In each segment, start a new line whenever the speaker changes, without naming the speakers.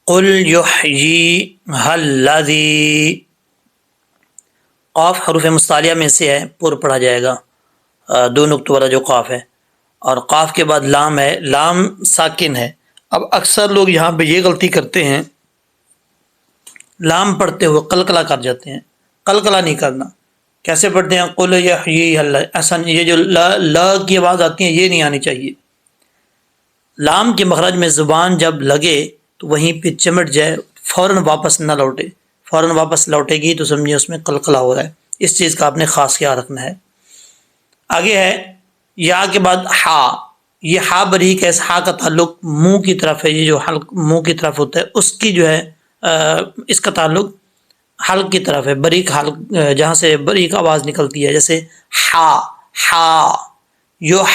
قل یحییھا الذی، قاف حروف مستعلیہ میں سے ہے، پر پڑھا جائے گا، دو نقطوں والا جو قاف ہے، اور قاف کے بعد لام ہے، لام ساکن ہے۔ اب اکثر لوگ یہاں پہ یہ غلطی کرتے ہیں، لام پڑھتے ہوئے قلقلہ کر جاتے ہیں۔ قلقلہ نہیں کرنا۔ کیسے پڑھتے ہیں؟ قل یحییھا الذی، ایسا یہ جو لا کی آواز آتی ہے یہ نہیں آنی چاہیے۔ لام کے مخرج میں زبان جب لگے تو وہیں پہ چمٹ جائے، فوراً واپس نہ لوٹے۔ فوراً واپس لوٹے گی تو سمجھے اس میں قلقلہ ہو رہا ہے۔ اس چیز کا آپ نے خاص خیال رکھنا ہے۔ آگے ہے یا کے بعد ہا، یہ ہا بریک ہے، اس ہا کا تعلق منہ کی طرف ہے، یہ جو حلق منہ کی طرف ہوتا ہے اس کی جو ہے اس کا تعلق حلق کی طرف ہے، بریک حلق جہاں سے بریک آواز نکلتی ہے، جیسے ہا ہا یح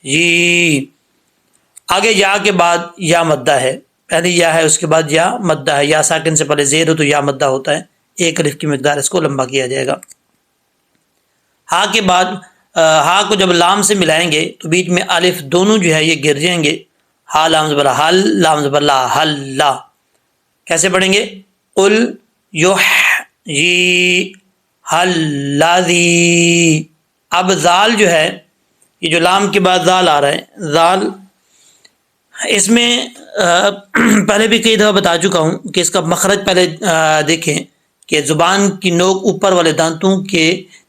یی۔ آگے یا کے بعد یا مدہ ہے، پہلے یا ہے اس کے بعد یا مدہ ہے، یا ساکن سے پہلے زیر ہو تو یا مدہ ہوتا ہے، ایک الف کی مقدار اس کو لمبا کیا جائے گا۔ ہا کے بعد ہا کو جب لام سے ملائیں گے تو بیچ میں الف دونوں جو ہے یہ گر جائیں گے، ہا لام زبر حل، لام زبر لا، حل لا۔ کیسے پڑھیں گے؟ قل یحییھا الذی۔ اب ذال جو ہے، یہ جو لام کے بعد ذال آ رہا ہے، ذال اس میں پہلے بھی کئی دفعہ بتا چکا ہوں کہ اس کا مخرج پہلے دیکھیں کہ زبان کی نوک اوپر والے دانتوں کے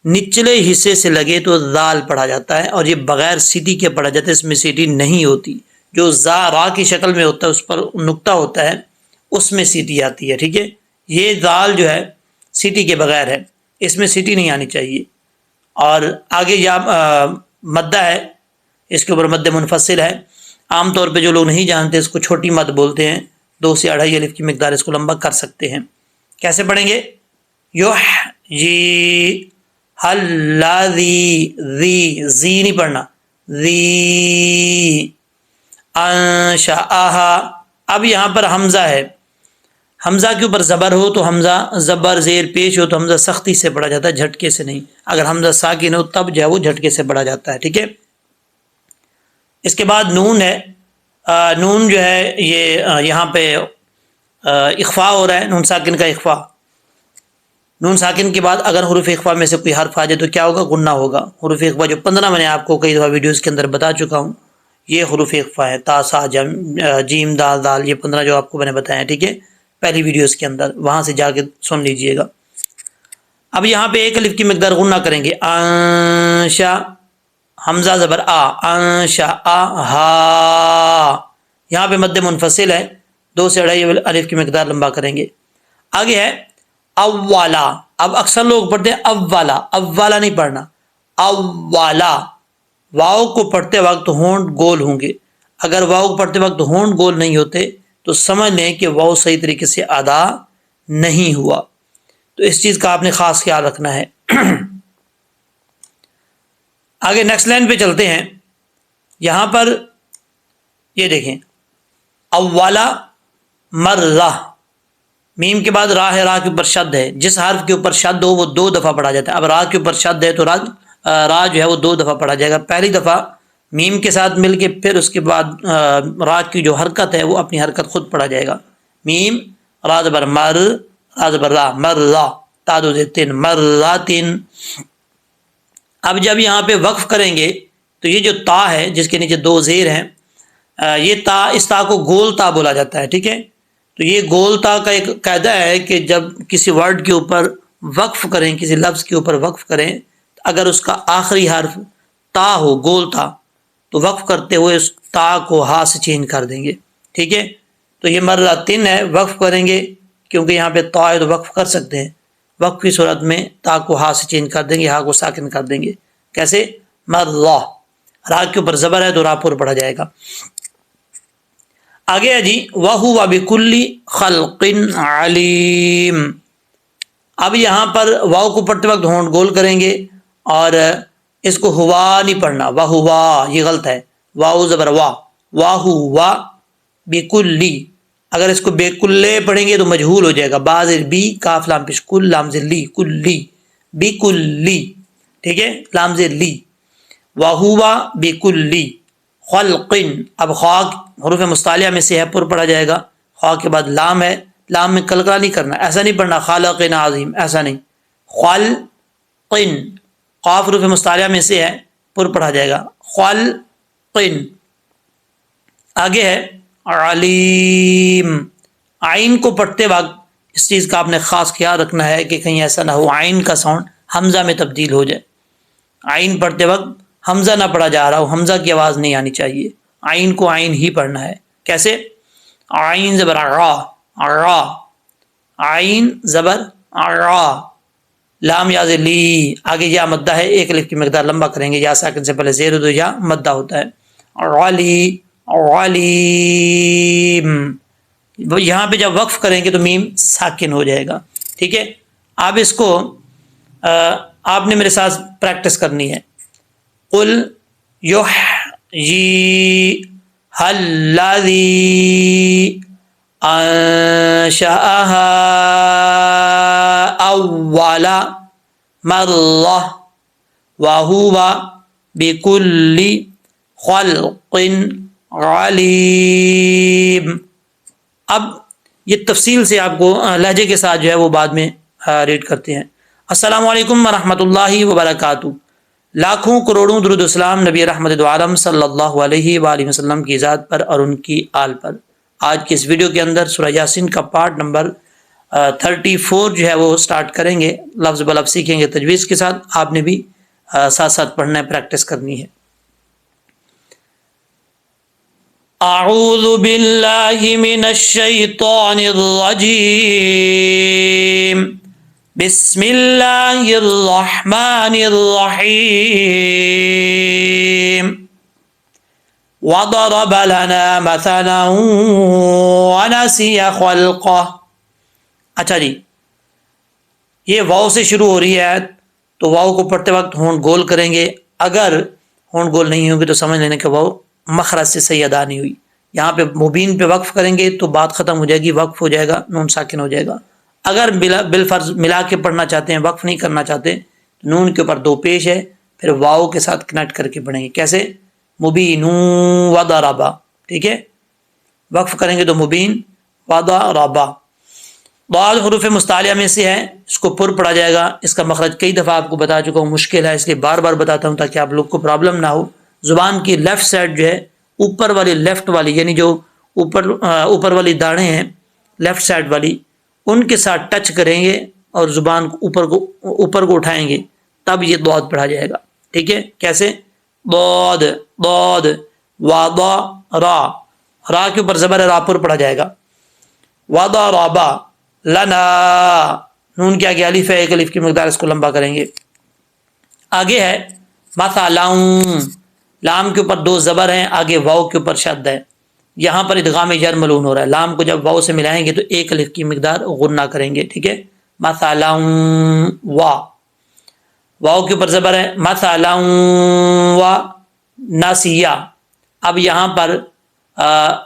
نچلے حصے سے لگے تو ذال پڑھا جاتا ہے، اور یہ بغیر سیٹی کے پڑھا جاتا ہے، اس میں سیٹی نہیں ہوتی۔ جو زا را کی شکل میں ہوتا ہے اس پر نقطہ ہوتا ہے، اس میں سیٹی آتی ہے، ٹھیک ہے۔ یہ ذال جو ہے سیٹی کے بغیر ہے، اس میں سیٹی نہیں آنی چاہیے۔ اور آگے یا مدہ ہے، اس کے اوپر مد منفصل ہے۔ عام طور پہ جو لوگ نہیں جانتے اس کو چھوٹی مد بولتے ہیں، 2 سے 2.5 الف کی مقدار اس کو لمبا کر سکتے ہیں۔ کیسے پڑھیں گے؟ یحییھا الذی، زی نہیں پڑھنا، زی انشأھا۔ اب یہاں پر حمزہ ہے، حمزہ کے اوپر زبر ہو تو حمزہ زبر زیر پیش ہو تو حمزہ سختی سے پڑھا جاتا ہے، جھٹکے سے نہیں۔ اگر حمزہ ساکن ہو تب جو ہے وہ جھٹکے سے پڑھا جاتا ہے، ٹھیک ہے۔ اس کے بعد نون ہے، نون جو ہے یہ یہاں پہ اخفاء ہو رہا ہے، نون ساکن کا اخفاء۔ نون ساکن کے بعد اگر حروف اخفاء میں سے کوئی حرف آ جائے تو کیا ہوگا؟ غنہ ہوگا۔ حروف اخفاء جو 15 میں نے آپ کو کئی دفعہ ویڈیوز کے اندر بتا چکا ہوں، یہ حروف اخفاء ہے، تا سا جیم دال دال، یہ 15 جو آپ کو میں نے بتایا، ٹھیک ہے، پہلی ویڈیوز کے اندر، وہاں سے جا کے سن لیجئے گا۔ اب یہاں پہ ایک الف کی مقدار غنہ کریں گے، انشا، حمزہ زبر آ، انشا ہا، یہاں پہ مد منفصل ہے، 2 سے 2.5 الف کی مقدار لمبا کریں گے۔ آگے ہے اولا۔ اب اکثر لوگ پڑھتے ہیں اولا، اولا نہیں پڑھنا، اولا۔ واؤ کو پڑھتے وقت ہونٹ گول ہوں گے، اگر واؤ کو پڑھتے وقت ہونٹ گول نہیں ہوتے تو سمجھ لیں کہ واؤ صحیح طریقے سے ادا نہیں ہوا۔ تو اس چیز کا آپ نے خاص خیال رکھنا ہے۔ آگے نیکسٹ لائن پہ چلتے ہیں۔ یہاں پر یہ دیکھیں، اولا مرہ، میم کے بعد راہ ہے، راہ کے اوپر شد ہے، جس حرف کے اوپر شد ہو وہ 2 دفعہ پڑھا جاتا ہے۔ اب راہ کے اوپر شد ہے تو راہ جو ہے وہ 2 دفعہ پڑھا جائے گا، پہلی دفعہ میم کے ساتھ مل کے، پھر اس کے بعد راہ کی جو حرکت ہے وہ اپنی حرکت خود پڑھا جائے گا۔ میم را زبر مر، را زبر را، مرہ، تا دو زیر 3، مراتن۔ اب جب یہاں پہ وقف کریں گے تو یہ جو تا ہے جس کے نیچے 2 زیر ہیں، یہ تا، اس تا کو گول تا بولا جاتا ہے، ٹھیک ہے۔ تو یہ گول تا کا ایک قاعدہ ہے کہ جب کسی ورڈ کے اوپر وقف کریں، کسی لفظ کے اوپر وقف کریں، اگر اس کا آخری حرف تا ہو، گول تا، تو وقف کرتے ہوئے اس تا کو ہا سے چینج کر دیں گے، ٹھیک ہے۔ تو یہ مرتن ہے، وقف کریں گے کیونکہ یہاں پہ تا ہے تو وقف کر سکتے ہیں، وقف کی صورت میں تا کو ہا سے چینج کر دیں گے، ہا کو ساکن کر دیں گے۔ کیسے؟ مرہ، را کے اوپر زبر ہے تو را پر پڑھا جائے گا۔ آگے ہے جی وَهُوَ بِكُلِّ خَلْقٍ عَلِيمٌ۔ اب یہاں پر واو کو پڑھتے وقت ہونٹ گول کریں گے اور اس کو ہوا نہیں پڑھنا، وَهُوَ، یہ غلط ہے، واو زبر وا، وَهُوَ بِكُلِّ۔ اگر اس کو بے کلے پڑھیں گے تو مجہول ہو جائے گا، باز بی، کاف لام پیش کل، لام زیر لی، کلی، بِكُلِّ، ٹھیک ہے، لام زیر لی، وَهُوَ بِكُلِّ خلق۔ اب خاک حروف مستعلیہ میں سے ہے، پر پڑھا جائے گا، خا کے بعد لام ہے، لام میں قلقلہ نہیں کرنا، ایسا نہیں پڑھنا خالقن عظیم، ایسا نہیں، خالقن، قاف حروف مستعلیہ میں سے ہے، پر پڑھا جائے گا، خالقن۔ آگے ہے علیم، عین کو پڑھتے وقت اس چیز کا آپ نے خاص خیال رکھنا ہے کہ کہیں ایسا نہ ہو عین کا ساؤنڈ حمزہ میں تبدیل ہو جائے، عین پڑھتے وقت حمزہ نہ پڑھا جا رہا ہو، حمزہ کی آواز نہیں آنی چاہیے، عین کو عین ہی پڑھنا ہے۔ کیسے؟ عین زبر را، را، عین زبر را، لام یاز لی، آگے یا مدہ ہے، ایک الف کی مقدار لمبا کریں گے، یا ساکن سے پہلے زیر دو یا مدہ ہوتا ہے، علی، علیم، یہاں پہ جب وقف کریں گے تو میم ساکن ہو جائے گا، ٹھیک ہے۔ آپ اس کو آپ نے میرے ساتھ پریکٹس کرنی ہے، قل یحییھا الذی انشأھا اول مرہ وہو بکل خلق علیم۔ اب یہ تفصیل سے آپ کو لہجے کے ساتھ جو ہے وہ بعد میں ریڈ کرتے ہیں۔ السلام علیکم ورحمۃ اللہ وبرکاتہ، لاکھوں کروڑوں درود و سلام نبی رحمت دو عالم صلی اللہ علیہ وآلہ وسلم کی ذات پر اور ان کی آل پر۔ آج کی اس ویڈیو کے اندر سورہ یاسین کا پارٹ نمبر 34 جو ہے وہ سٹارٹ کریں گے، لفظ بلفظ سیکھیں گے تجویز کے ساتھ، آپ نے بھی ساتھ ساتھ پڑھنا ہے، پریکٹس کرنی ہے۔ اعوذ باللہ من الشیطان الرجیم، بسم اللہ الرحمن الرحیم، وضرب لنا مثلا ونسی خلقہ۔ اچھا جی، یہ واو سے شروع ہو رہی ہے تو واو کو پڑھتے وقت ہونٹ گول کریں گے، اگر ہونٹ گول نہیں ہوگی تو سمجھ لینا کہ واو مخرج سے صحیح ادا نہیں ہوئی۔ یہاں پہ مبین پہ وقف کریں گے تو بات ختم ہو جائے گی، وقف ہو جائے گا، نون ساکن ہو جائے گا۔ اگر بالفرض ملا کے پڑھنا چاہتے ہیں، وقف نہیں کرنا چاہتے، نون کے اوپر دو پیش ہے، پھر واو کے ساتھ کنیکٹ کر کے پڑھیں گے۔ کیسے؟ مبین وضربا، ٹھیک ہے، وقف کریں گے تو مبین وضربا۔ ضاد حروف مستعلیہ میں سے ہے، اس کو پر پڑھا جائے گا، اس کا مخرج کئی دفعہ آپ کو بتا چکا ہوں، مشکل ہے اس لیے بار بار بتاتا ہوں تاکہ آپ لوگ کو پرابلم نہ ہو۔ زبان کی لیفٹ سائڈ جو ہے، اوپر والی لیفٹ والی، یعنی جو اوپر والی داڑھیں ہیں لیفٹ سائڈ والی، ان کے ساتھ ٹچ کریں گے اور زبان کو اوپر کو اٹھائیں گے، تب یہ ضاد پڑھا جائے گا، ٹھیک ہے۔ کیسے؟ ضاد، ضاد، وضا، را، را کے اوپر زبر را پر پڑھا جائے گا، وضربا لنا، نون کے آگے الف ہے، ایک الف کی مقدار، اس کو لمبا کریں گے۔ آگے ہے مثلا، لام کے اوپر دو زبر ہیں، آگے واو کے اوپر شد ہے، یہاں پر ادغام جر ملون ہو رہا ہے، لام کو جب واو سے ملائیں گے تو ایک الف کی مقدار غنہ کریں گے، ٹھیک ہے۔ مثلا واو کے اوپر زبر ہے، مثلا ناسیہ، اب یہاں پر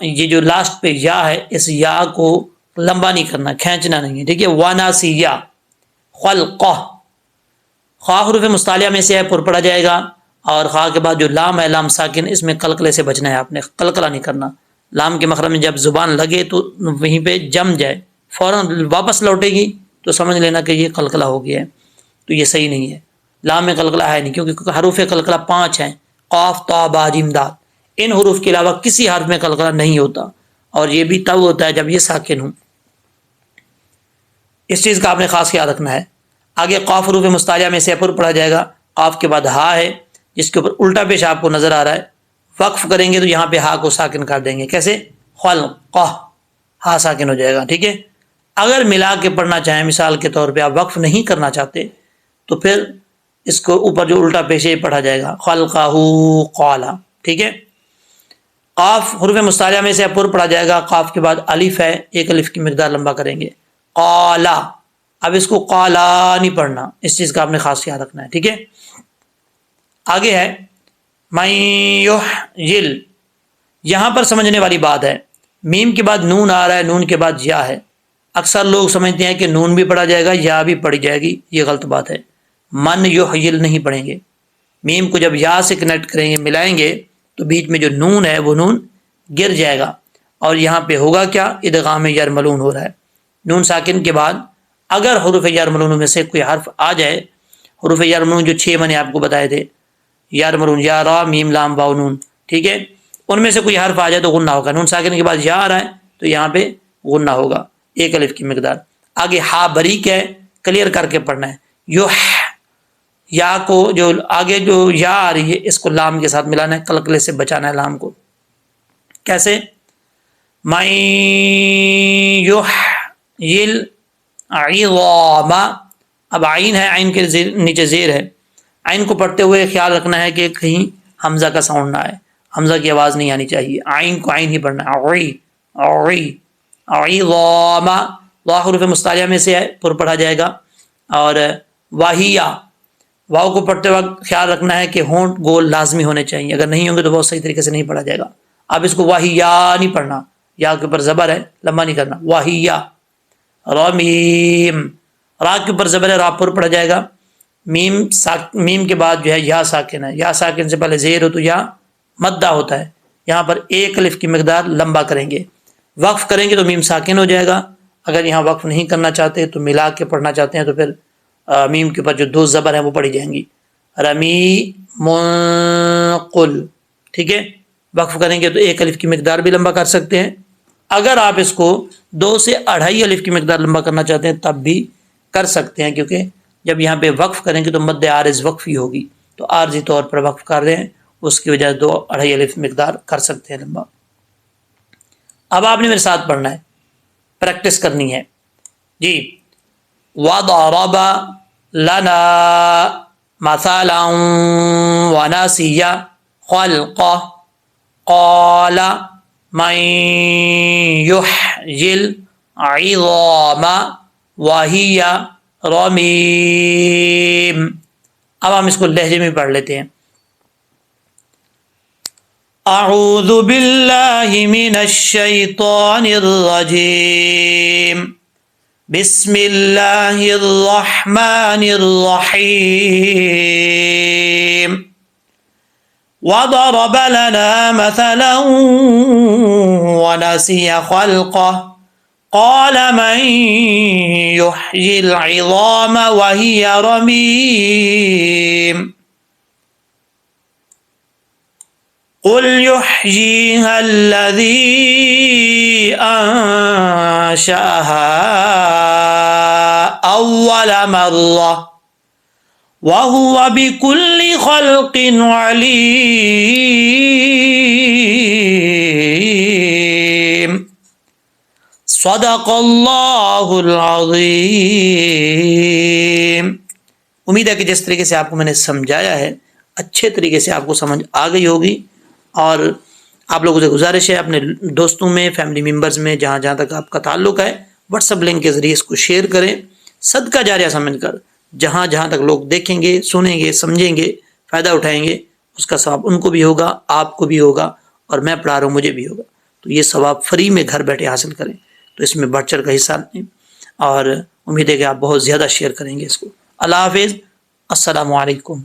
یہ جو لاسٹ پہ یا ہے، اس یا کو لمبا نہیں کرنا، کھینچنا نہیں ہے، ٹھیک ہے۔ وناسیہ خلقہ، خا حروف مستعلیہ میں سے ہے، پر پڑھا جائے گا، اور خا کے بعد جو لام ہے لام ساکن، اس میں قلقلے سے بچنا ہے، آپ نے قلقلہ نہیں کرنا، لام کے مخرج میں جب زبان لگے تو وہیں پہ جم جائے، فوراً واپس لوٹے گی تو سمجھ لینا کہ یہ قلقلہ ہو گیا ہے، تو یہ صحیح نہیں ہے، لام میں قلقلہ ہے نہیں، کیونکہ حروف قلقلہ 5 ہیں، قاف تا با جیم دال، ان حروف کے علاوہ کسی حرف میں قلقلہ نہیں ہوتا، اور یہ بھی تب ہوتا ہے جب یہ ساکن ہوں، اس چیز کا آپ نے خاص خیال رکھنا ہے۔ آگے قاف حروف مستعلیہ میں سے پر پڑھا جائے گا، قاف کے بعد ہا ہے جس کے اوپر الٹا پیش آپ کو نظر آ رہا ہے، وقف کریں گے تو یہاں پہ ہا کو ساکن کر دیں گے، کیسے؟ خلقہ، ہا ساکن ہو جائے گا، ٹھیک ہے۔ اگر ملا کے پڑھنا چاہیں، مثال کے طور پہ آپ وقف نہیں کرنا چاہتے تو پھر اس کو اوپر جو الٹا پیش ہے پڑھا جائے گا، خلقہ قالا، ٹھیک ہے۔ قاف حروف مستعلیہ میں سے پر پڑھا جائے گا، قاف کے بعد الف ہے، ایک الف کی مقدار لمبا کریں گے، قالا، اب اس کو قالا نہیں پڑھنا، اس چیز کا آپ نے خاص خیال رکھنا ہے، ٹھیک ہے۔ آگے ہے من یحیی، یہاں پر سمجھنے والی بات ہے، میم کے بعد نون آ رہا ہے، نون کے بعد یا ہے، اکثر لوگ سمجھتے ہیں کہ نون بھی پڑھا جائے گا، یا بھی پڑھی جائے گی، یہ غلط بات ہے، من یحیی نہیں پڑھیں گے، میم کو جب یا سے کنیکٹ کریں گے، ملائیں گے تو بیچ میں جو نون ہے وہ نون گر جائے گا، اور یہاں پہ ہوگا کیا؟ ادغام یرملون ہو رہا ہے. نون ساکن کے بعد اگر حروف یرملون میں سے کوئی حرف آ جائے، حروف یرملون جو 6 میں نے آپ کو بتائے تھے، یرملون، یا را میم لام واو نون، ٹھیک ہے، ان میں سے کوئی حرف آ جائے تو غنہ ہوگا. نون ساکن کے بعد یا آ رہا ہے تو یہاں پہ غنہ ہوگا، ایک الف کی مقدار. آگے ہا بریک ہے، کلیئر کر کے پڑھنا ہے. یوح، یا کو جو آگے جو یا آ رہی ہے اس کو لام کے ساتھ ملانا ہے، قلقلے سے بچانا ہے لام کو. کیسے؟ من یحیی العظام، اب عین ہے، عین کے نیچے زیر ہے، عین کو پڑھتے ہوئے خیال رکھنا ہے کہ کہیں حمزہ کا ساؤنڈ نہ آئے، حمزہ کی آواز نہیں آنی چاہیے، عین کو عین ہی پڑھنا ہے. عوی عوی عظام، واو حروف مستعلیہ میں سے ہے، پر پڑھا جائے گا. اور واہیا، واو کو پڑھتے وقت خیال رکھنا ہے کہ ہونٹ گول لازمی ہونے چاہیے، اگر نہیں ہوں گے تو بہت صحیح طریقے سے نہیں پڑھا جائے گا. اب اس کو واہیا نہیں پڑھنا، یا کے اوپر زبر ہے، لمبا نہیں کرنا. واہیا. رمیم، را کے اوپر زبر ہے، را پر پڑھا جائے گا. میم کے بعد جو ہے یا ساکن ہے، یا ساکن سے پہلے زیر ہو تو یا مدہ ہوتا ہے. یہاں پر ایک الف کی مقدار لمبا کریں گے. وقف کریں گے تو میم ساکن ہو جائے گا. اگر یہاں وقف نہیں کرنا چاہتے تو ملا کے پڑھنا چاہتے ہیں تو پھر میم کے اوپر جو 2 زبر ہیں وہ پڑھی جائیں گی. رمی منقل، ٹھیک ہے. وقف کریں گے تو ایک الف کی مقدار بھی لمبا کر سکتے ہیں. اگر آپ اس کو 2 سے 2.5 الف کی مقدار لمبا کرنا چاہتے ہیں تب بھی کر سکتے ہیں، کیونکہ جب یہاں پہ وقف کریں گے تو مد عارض وقفی ہوگی، تو عارضی طور پر وقف کر رہے ہیں، اس کی وجہ 2.5 الف مقدار کر سکتے ہیں لمبا. اب آپ نے میرے ساتھ پڑھنا ہے، پریکٹس کرنی ہے جی. وضرب لنا مثلا ونسي خلقه قال من يحيي العظام وهي رميم. اب ہم اس کو لہجے میں پڑھ لیتے ہیں. اعوذ باللہ من الشیطان الرجیم، بسم اللہ الرحمن الرحیم. وضرب لنا مثلا ونسي خلقه قال من يحيي العظام وهي رميم. قل يحييها الذي أنشأها أول مرة وهو بكل خلق عليم. صدق اللہ العظیم. امید ہے کہ جس طریقے سے آپ کو میں نے سمجھایا ہے اچھے طریقے سے آپ کو سمجھ آ گئی ہوگی. اور آپ لوگوں سے گزارش ہے اپنے دوستوں میں، فیملی ممبرز میں، جہاں جہاں تک آپ کا تعلق ہے، واٹس ایپ لنک کے ذریعے اس کو شیئر کریں، صدقہ جاریہ سمجھ کر. جہاں جہاں تک لوگ دیکھیں گے، سنیں گے، سمجھیں گے، فائدہ اٹھائیں گے، اس کا ثواب ان کو بھی ہوگا، آپ کو بھی ہوگا، اور میں پڑھا رہا ہوں مجھے بھی ہوگا. تو یہ ثواب فری میں گھر بیٹھے حاصل کریں، تو اس میں بڑھ چڑھ کا حصہ لیں. اور امید ہے کہ آپ بہت زیادہ شیئر کریں گے اس کو. اللہ حافظ. السلام علیکم.